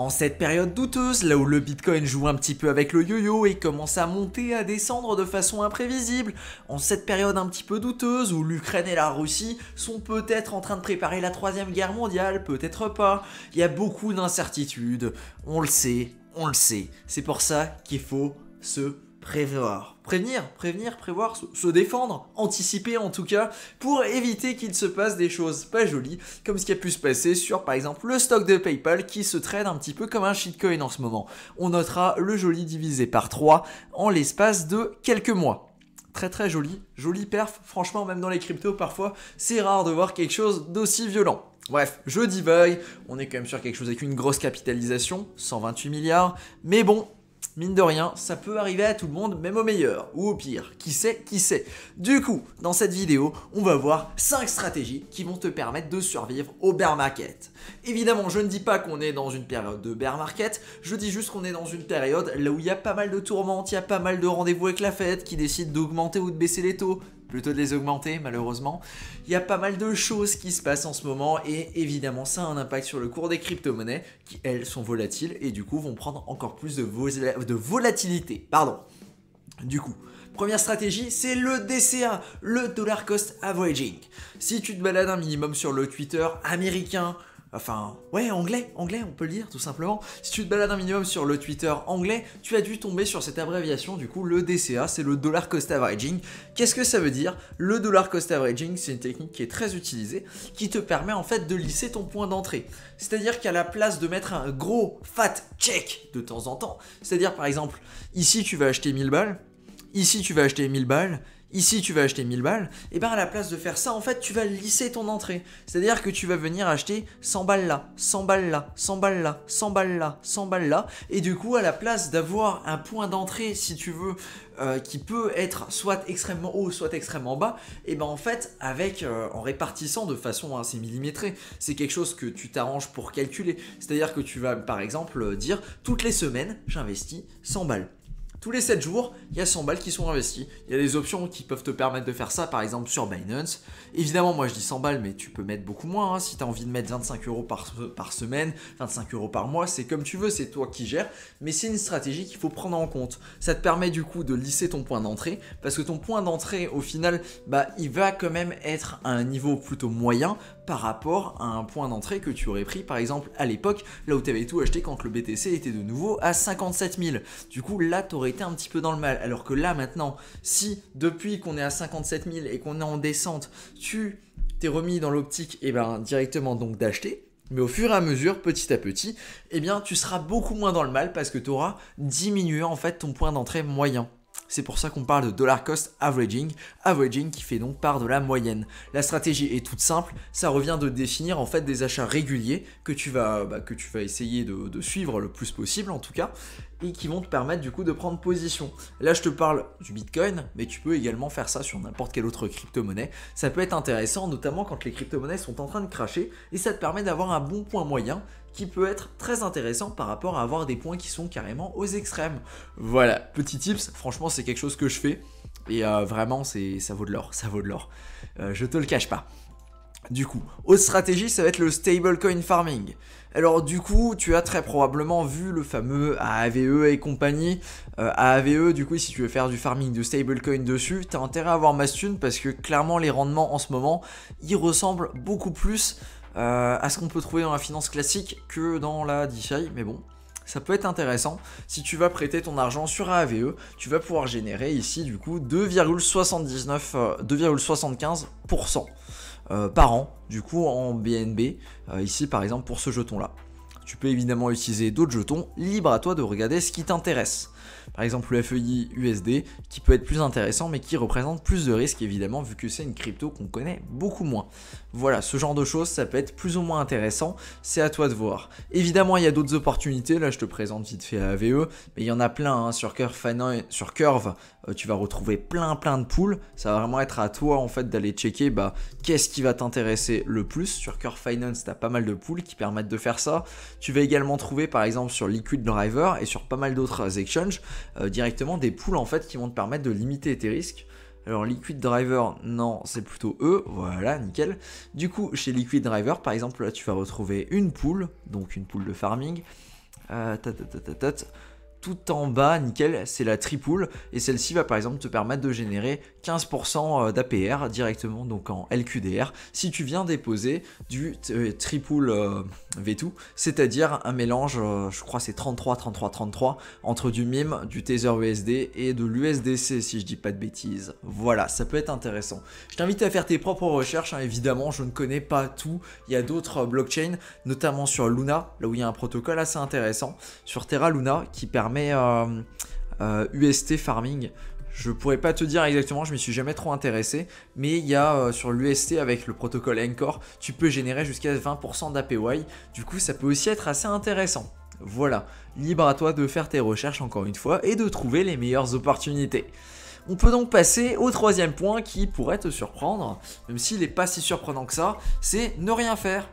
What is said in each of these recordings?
En cette période douteuse, là où le Bitcoin joue un petit peu avec le yo-yo et commence à monter, à descendre de façon imprévisible, en cette période un petit peu douteuse où l'Ukraine et la Russie sont peut-être en train de préparer la troisième guerre mondiale, peut-être pas, il y a beaucoup d'incertitudes, on le sait, c'est pour ça qu'il faut se prévoir. Prévenir, prévoir, se défendre, anticiper en tout cas, pour éviter qu'il se passe des choses pas jolies, comme ce qui a pu se passer sur par exemple le stock de PayPal qui se trade un petit peu comme un shitcoin en ce moment. On notera le joli divisé par 3 en l'espace de quelques mois. Très joli perf, franchement même dans les cryptos parfois c'est rare de voir quelque chose d'aussi violent. Bref, je divague, on est quand même sur quelque chose avec une grosse capitalisation, 128 milliards, mais bon, mine de rien, ça peut arriver à tout le monde, même au meilleur, ou au pire, qui sait. Du coup, dans cette vidéo, on va voir 5 stratégies qui vont te permettre de survivre au bear market. Évidemment, je ne dis pas qu'on est dans une période de bear market, je dis juste qu'on est dans une période là où il y a pas mal de tourmentes, il y a pas mal de rendez-vous avec la Fed qui décide d'augmenter ou de baisser les taux, plutôt de les augmenter malheureusement. Il y a pas mal de choses qui se passent en ce moment et évidemment ça a un impact sur le cours des crypto-monnaies qui elles sont volatiles et du coup vont prendre encore plus de volatilité. Du coup, première stratégie, c'est le DCA, le Dollar Cost Averaging. Si tu te balades un minimum sur le Twitter américain, anglais, on peut le dire tout simplement. Si tu te balades un minimum sur le Twitter anglais, tu as dû tomber sur cette abréviation, du coup le DCA, c'est le Dollar Cost Averaging. Qu'est-ce que ça veut dire? Le Dollar Cost Averaging, c'est une technique qui est très utilisée, qui te permet en fait de lisser ton point d'entrée. C'est-à-dire qu'à la place de mettre un gros fat check de temps en temps, c'est-à-dire par exemple, ici tu vas acheter 1000 balles, ici tu vas acheter 1000 balles, ici tu vas acheter 1000 balles, et bien à la place de faire ça, en fait, tu vas lisser ton entrée. C'est-à-dire que tu vas venir acheter 100 balles là, 100 balles là, 100 balles là, 100 balles là, 100 balles là, et du coup, à la place d'avoir un point d'entrée, si tu veux, qui peut être soit extrêmement haut, soit extrêmement bas, et ben en fait, en répartissant de façon assez millimétrée, c'est quelque chose que tu t'arranges pour calculer. C'est-à-dire que tu vas, par exemple, dire, toutes les semaines, j'investis 100 balles. Tous les 7 jours, il y a 100 balles qui sont investies. Il y a des options qui peuvent te permettre de faire ça, par exemple sur Binance. Évidemment, moi je dis 100 balles, mais tu peux mettre beaucoup moins. Si tu as envie de mettre 25 euros par semaine, 25 euros par mois, c'est comme tu veux, c'est toi qui gères. Mais c'est une stratégie qu'il faut prendre en compte. Ça te permet du coup de lisser ton point d'entrée, parce que ton point d'entrée, au final, il va quand même être à un niveau plutôt moyen par rapport à un point d'entrée que tu aurais pris par exemple à l'époque, là où tu avais tout acheté quand le BTC était de nouveau à 57 000. Du coup, là, tu aurais été un petit peu dans le mal. Alors que là, maintenant, si depuis qu'on est à 57 000 et qu'on est en descente, tu t'es remis dans l'optique directement donc d'acheter, mais au fur et à mesure, petit à petit, tu seras beaucoup moins dans le mal parce que tu auras diminué en fait ton point d'entrée moyen. C'est pour ça qu'on parle de Dollar Cost Averaging, qui fait donc part de la moyenne. La stratégie est toute simple, ça revient de définir en fait des achats réguliers que tu vas essayer de suivre le plus possible en tout cas, et qui vont te permettre du coup de prendre position. Là je te parle du Bitcoin, mais tu peux également faire ça sur n'importe quelle autre crypto-monnaie. Ça peut être intéressant, notamment quand les crypto-monnaies sont en train de cracher, et ça te permet d'avoir un bon point moyen qui peut être très intéressant par rapport à avoir des points qui sont carrément aux extrêmes. Voilà, petit tips, franchement c'est quelque chose que je fais, et vraiment ça vaut de l'or, je te le cache pas. Du coup, autre stratégie, ça va être le stablecoin farming. Alors du coup, tu as très probablement vu le fameux AAVE et compagnie. AAVE, du coup, si tu veux faire du farming de stablecoin dessus, tu as intérêt à avoir Mastune parce que clairement les rendements en ce moment, ils ressemblent beaucoup plus à ce qu'on peut trouver dans la finance classique que dans la DeFi, mais bon. Ça peut être intéressant. Si tu vas prêter ton argent sur AAVE, tu vas pouvoir générer ici du coup 2,75% par an, du coup en BNB, ici par exemple pour ce jeton-là. Tu peux évidemment utiliser d'autres jetons, libre à toi de regarder ce qui t'intéresse. Par exemple le FEI USD qui peut être plus intéressant mais qui représente plus de risques évidemment vu que c'est une crypto qu'on connaît beaucoup moins. Voilà, ce genre de choses ça peut être plus ou moins intéressant, c'est à toi de voir. Évidemment il y a d'autres opportunités, là je te présente vite fait AVE, mais il y en a plein hein, sur Curve, tu vas retrouver plein de pools, ça va vraiment être à toi en fait d'aller checker qu'est-ce qui va t'intéresser le plus. Sur Curve Finance tu as pas mal de pools qui permettent de faire ça. Tu vas également trouver par exemple sur Liquid Driver et sur pas mal d'autres exchanges directement des pools en fait qui vont te permettre de limiter tes risques. Alors Liquid Driver, non, c'est plutôt eux, voilà, nickel. Du coup, chez Liquid Driver, par exemple, là, tu vas retrouver une pool, donc une pool de farming, Tout en bas, nickel, c'est la tripool, et celle-ci va par exemple te permettre de générer 15% d'APR directement, donc en LQDR, si tu viens déposer du tripool V2, c'est-à-dire un mélange, je crois c'est 33-33-33, entre du MIM, du Tether USD et de l'USDC, si je dis pas de bêtises. Voilà, ça peut être intéressant. Je t'invite à faire tes propres recherches, hein, évidemment, je ne connais pas tout, il y a d'autres blockchains, notamment sur Luna, là où il y a un protocole assez intéressant, sur Terra Luna, qui permet UST farming. Je pourrais pas te dire exactement, je m'y suis jamais trop intéressé, mais il y a sur l'UST avec le protocole Encore, tu peux générer jusqu'à 20% d'APY, du coup ça peut aussi être assez intéressant. Voilà, libre à toi de faire tes recherches encore une fois et de trouver les meilleures opportunités. On peut donc passer au troisième point qui pourrait te surprendre, même s'il n'est pas si surprenant que ça, c'est ne rien faire.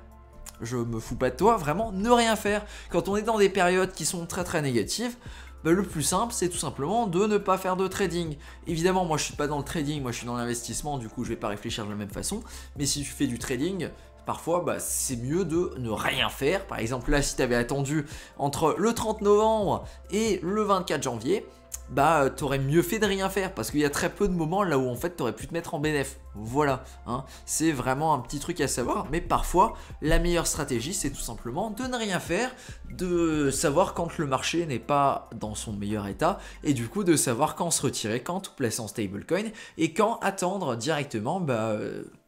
Je me fous pas de toi, vraiment ne rien faire. Quand on est dans des périodes qui sont très négatives, bah, le plus simple c'est tout simplement de ne pas faire de trading. Évidemment moi je suis pas dans le trading, moi je suis dans l'investissement, du coup je vais pas réfléchir de la même façon, mais si tu fais du trading, parfois bah, c'est mieux de ne rien faire. Par exemple là si tu avais attendu entre le 30 novembre et le 24 janvier, bah t'aurais mieux fait de rien faire parce qu'il y a très peu de moments là où en fait t'aurais pu te mettre en bénéf. Voilà, hein. C'est vraiment un petit truc à savoir, mais parfois la meilleure stratégie c'est tout simplement de ne rien faire, de savoir quand le marché n'est pas dans son meilleur état et du coup de savoir quand se retirer, quand tout placer en stablecoin et quand attendre directement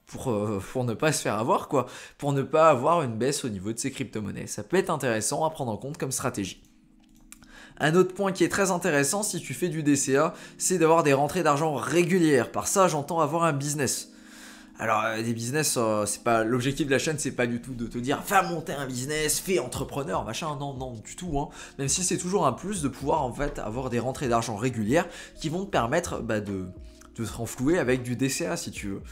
pour ne pas se faire avoir quoi, pour ne pas avoir une baisse au niveau de ces crypto-monnaies. Ça peut être intéressant à prendre en compte comme stratégie. Un autre point qui est très intéressant si tu fais du DCA, c'est d'avoir des rentrées d'argent régulières. Par ça, j'entends avoir un business. Alors, des business, c'est pas l'objectif de la chaîne, c'est pas du tout de te dire va monter un business, fais entrepreneur, machin, non, du tout. Hein. Même si c'est toujours un plus de pouvoir en fait avoir des rentrées d'argent régulières qui vont te permettre de te renflouer avec du DCA si tu veux.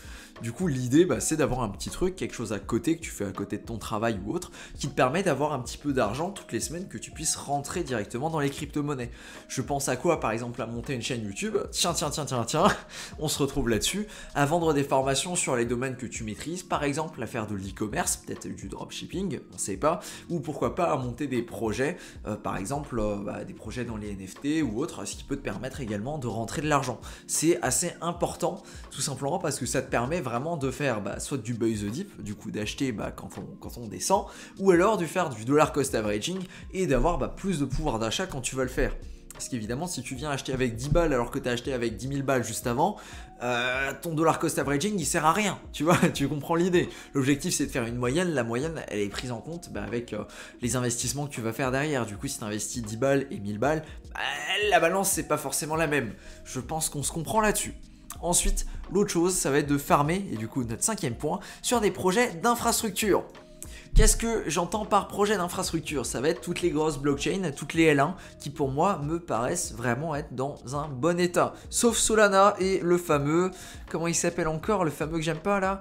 Du coup, l'idée, c'est d'avoir un petit truc, quelque chose à côté que tu fais à côté de ton travail ou autre, qui te permet d'avoir un petit peu d'argent toutes les semaines que tu puisses rentrer directement dans les crypto-monnaies. Je pense à quoi, par exemple, à monter une chaîne YouTube. Tiens, on se retrouve là-dessus. À vendre des formations sur les domaines que tu maîtrises, par exemple, à faire de l'e-commerce, peut-être du dropshipping, on ne sait pas, ou pourquoi pas à monter des projets, par exemple, des projets dans les NFT ou autres, ce qui peut te permettre également de rentrer de l'argent. C'est assez important, tout simplement parce que ça te permet vraiment de faire soit du buy the dip, du coup d'acheter quand on descend, ou alors de faire du dollar cost averaging et d'avoir plus de pouvoir d'achat quand tu vas le faire. Parce qu'évidemment, si tu viens acheter avec 10 balles alors que tu as acheté avec 10 000 balles juste avant, ton dollar cost averaging il sert à rien, tu vois, tu comprends l'idée. L'objectif c'est de faire une moyenne, la moyenne elle est prise en compte avec les investissements que tu vas faire derrière. Du coup, si tu investis 10 balles et 1000 balles, la balance c'est pas forcément la même. Je pense qu'on se comprend là-dessus. Ensuite, l'autre chose, ça va être de farmer, et du coup notre cinquième point, sur des projets d'infrastructure. Qu'est-ce que j'entends par projet d'infrastructure? Ça va être toutes les grosses blockchains, toutes les L1, qui pour moi me paraissent vraiment être dans un bon état. Sauf Solana et le fameux, comment il s'appelle encore, le fameux que j'aime pas là,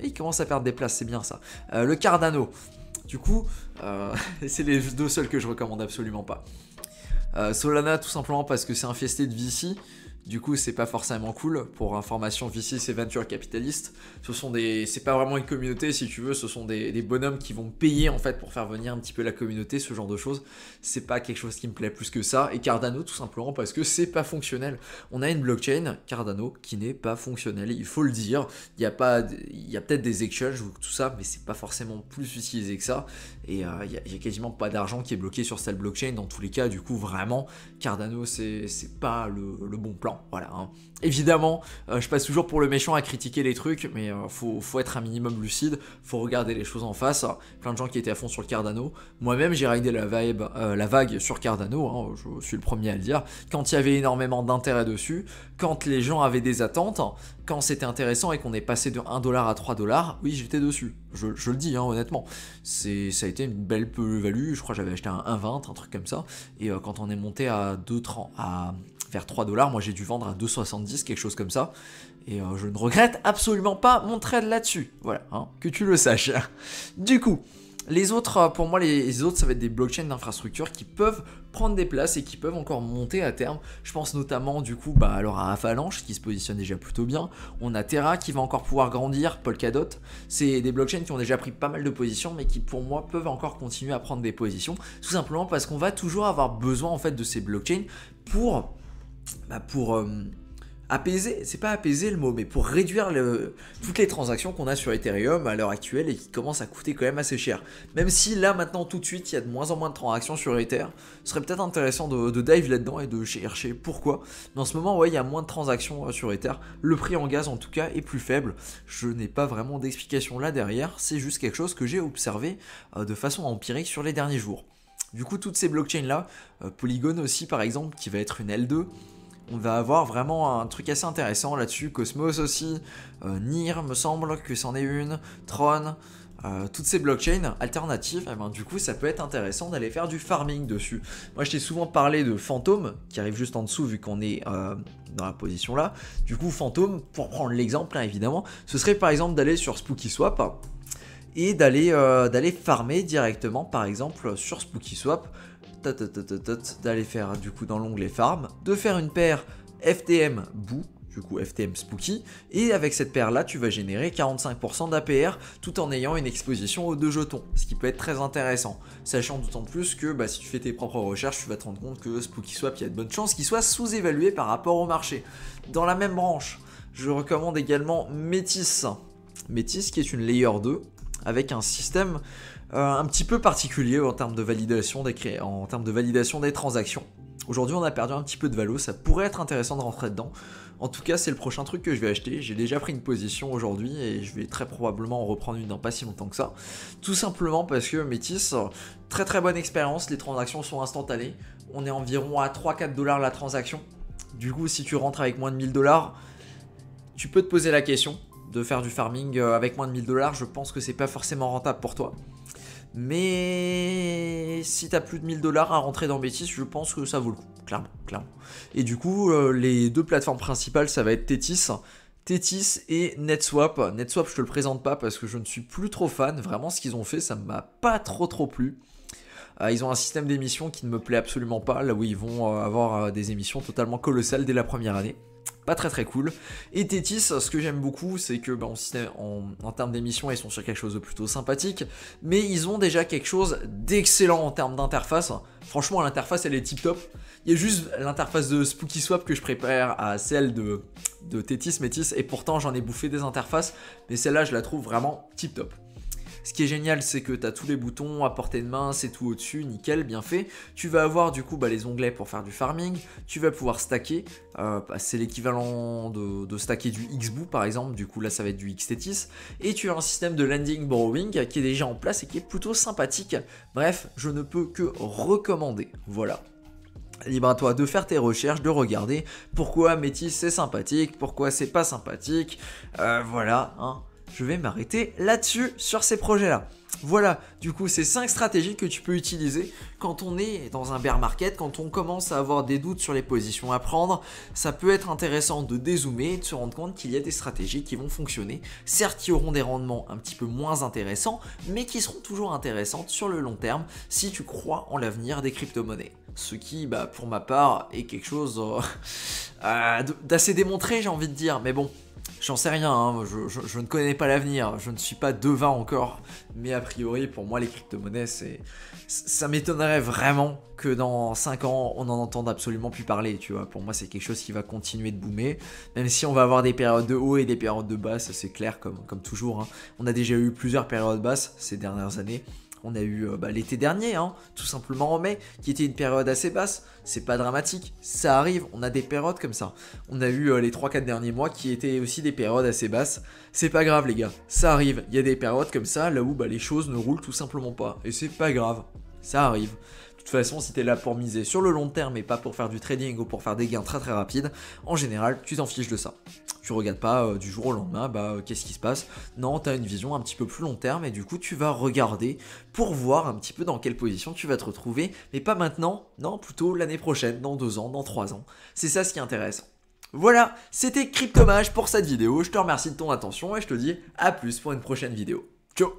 il commence à perdre des places, c'est bien ça, le Cardano. Du coup, c'est les deux seuls que je recommande absolument pas. Solana tout simplement parce que c'est infesté de VC. Du coup, c'est pas forcément cool. Pour information, VC, c'est Venture Capitalist. C'est pas vraiment une communauté, si tu veux. Ce sont des bonhommes qui vont payer, en fait, pour faire venir un petit peu la communauté, ce genre de choses. C'est pas quelque chose qui me plaît plus que ça. Et Cardano, tout simplement, parce que c'est pas fonctionnel. On a une blockchain, Cardano, qui n'est pas fonctionnelle. Il faut le dire. Il y a peut-être des exchanges ou tout ça, mais c'est pas forcément plus utilisé que ça. Et il y a quasiment pas d'argent qui est bloqué sur cette blockchain. Dans tous les cas, du coup, vraiment, Cardano, c'est pas le bon plan. Voilà, hein. Évidemment, je passe toujours pour le méchant à critiquer les trucs, mais faut être un minimum lucide, faut regarder les choses en face. Plein de gens qui étaient à fond sur le Cardano. Moi-même, j'ai ridé la vague sur Cardano, hein, je suis le premier à le dire. Quand il y avait énormément d'intérêt dessus, quand les gens avaient des attentes, quand c'était intéressant et qu'on est passé de 1$ à 3$, oui, j'étais dessus. Je le dis, hein, honnêtement. Ça a été une belle plus-value. Je crois que j'avais acheté un 1,20, un truc comme ça. Et quand on est monté à vers 3$, moi j'ai dû vendre à 2,70, quelque chose comme ça. Et je ne regrette absolument pas mon trade là-dessus. Voilà, hein, que tu le saches. Du coup, Les autres, pour moi, les autres, ça va être des blockchains d'infrastructure qui peuvent prendre des places et qui peuvent encore monter à terme. Je pense notamment du coup alors à Avalanche qui se positionne déjà plutôt bien. On a Terra qui va encore pouvoir grandir, Polkadot. C'est des blockchains qui ont déjà pris pas mal de positions mais qui pour moi peuvent encore continuer à prendre des positions. Tout simplement parce qu'on va toujours avoir besoin en fait de ces blockchains pour apaiser, c'est pas apaiser le mot, mais pour réduire toutes les transactions qu'on a sur Ethereum à l'heure actuelle et qui commencent à coûter quand même assez cher. Même si là maintenant tout de suite il y a de moins en moins de transactions sur Ether, ce serait peut-être intéressant de dive là-dedans et de chercher pourquoi. Mais en ce moment, ouais, il y a moins de transactions sur Ether. Le prix en gaz en tout cas est plus faible. Je n'ai pas vraiment d'explication là derrière, c'est juste quelque chose que j'ai observé de façon empirique sur les derniers jours. Du coup, toutes ces blockchains là, Polygon aussi par exemple, qui va être une L2, on va avoir vraiment un truc assez intéressant là-dessus. Cosmos aussi, NIR me semble que c'en est une, Tron, toutes ces blockchains alternatives, et ben, du coup ça peut être intéressant d'aller faire du farming dessus. Moi je t'ai souvent parlé de Phantom, qui arrive juste en dessous vu qu'on est dans la position là. Du coup Phantom, pour prendre l'exemple évidemment, ce serait par exemple d'aller sur SpookySwap et d'aller farmer directement par exemple sur SpookySwap, d'aller faire du coup dans l'onglet farm, de faire une paire FTM Boo, du coup FTM Spooky, et avec cette paire là tu vas générer 45% d'APR tout en ayant une exposition aux 2 jetons, ce qui peut être très intéressant, sachant d'autant plus que si tu fais tes propres recherches tu vas te rendre compte que SpookySwap, il y a de bonnes chances qu'il soit sous-évalué par rapport au marché. Dans la même branche, je recommande également Métis, Métis qui est une layer 2 avec un système un petit peu particulier en termes de validation des transactions. Aujourd'hui on a perdu un petit peu de valo, ça pourrait être intéressant de rentrer dedans. En tout cas c'est le prochain truc que je vais acheter, j'ai déjà pris une position aujourd'hui et je vais très probablement en reprendre une dans pas si longtemps que ça. Tout simplement parce que Métis, très très bonne expérience, les transactions sont instantanées, on est environ à 3-4 $ la transaction. Du coup si tu rentres avec moins de 1000 $, tu peux te poser la question de faire du farming avec moins de 1000 $, je pense que c'est pas forcément rentable pour toi. Mais si t'as plus de 1000 $ à rentrer dans Métis, je pense que ça vaut le coup, clairement. Et du coup, les deux plateformes principales, ça va être Tethys et NetSwap. NetSwap, je te le présente pas parce que je ne suis plus trop fan. Vraiment, ce qu'ils ont fait, ça m'a pas trop plu. Ils ont un système d'émission qui ne me plaît absolument pas, là où ils vont avoir des émissions totalement colossales dès la première année. Pas très cool. Et Tethys, ce que j'aime beaucoup, c'est que en termes d'émission, ils sont sur quelque chose de plutôt sympathique, mais ils ont déjà quelque chose d'excellent en termes d'interface. Franchement, l'interface, elle est tip top. Il y a juste l'interface de SpookySwap que je prépare à celle de Tethys, Métis, et pourtant j'en ai bouffé des interfaces, mais celle-là, je la trouve vraiment tip top. Ce qui est génial, c'est que tu as tous les boutons à portée de main, c'est tout au-dessus, nickel, bien fait. Tu vas avoir du coup les onglets pour faire du farming, tu vas pouvoir stacker, c'est l'équivalent de stacker du Xboo par exemple, du coup là ça va être du Xtethys, et tu as un système de lending borrowing qui est déjà en place et qui est plutôt sympathique. Bref, je ne peux que recommander, voilà. Libre à toi de faire tes recherches, de regarder pourquoi Métis c'est sympathique, pourquoi c'est pas sympathique, voilà, hein. Je vais m'arrêter là-dessus, sur ces projets-là. Voilà, du coup, c'est 5 stratégies que tu peux utiliser quand on est dans un bear market, quand on commence à avoir des doutes sur les positions à prendre. Ça peut être intéressant de dézoomer et de se rendre compte qu'il y a des stratégies qui vont fonctionner. Certes, qui auront des rendements un petit peu moins intéressants, mais qui seront toujours intéressantes sur le long terme si tu crois en l'avenir des crypto-monnaies. Ce qui, pour ma part, est quelque chose d'assez démontré, j'ai envie de dire, mais bon. J'en sais rien, hein. Je ne connais pas l'avenir, je ne suis pas devin encore, mais a priori pour moi les crypto-monnaies, ça m'étonnerait vraiment que dans 5 ans on n'en entende absolument plus parler, tu vois. Pour moi c'est quelque chose qui va continuer de boomer, même si on va avoir des périodes de haut et des périodes de bas, ça c'est clair comme toujours, hein. On a déjà eu plusieurs périodes basses ces dernières années. On a eu l'été dernier, hein, tout simplement en mai, qui était une période assez basse. C'est pas dramatique, ça arrive, on a des périodes comme ça. On a eu les 3-4 derniers mois qui étaient aussi des périodes assez basses. C'est pas grave les gars, ça arrive. Il y a des périodes comme ça, là où les choses ne roulent tout simplement pas. Et c'est pas grave, ça arrive. De toute façon, si t'es là pour miser sur le long terme et pas pour faire du trading ou pour faire des gains très rapides, en général, tu t'en fiches de ça. Tu regardes pas du jour au lendemain, qu'est-ce qui se passe? Non, t'as une vision un petit peu plus long terme et du coup, tu vas regarder pour voir un petit peu dans quelle position tu vas te retrouver, mais pas maintenant, non, plutôt l'année prochaine, dans 2 ans, dans 3 ans. C'est ça ce qui est intéressant. Voilà, c'était Cryptomage pour cette vidéo. Je te remercie de ton attention et je te dis à plus pour une prochaine vidéo. Ciao!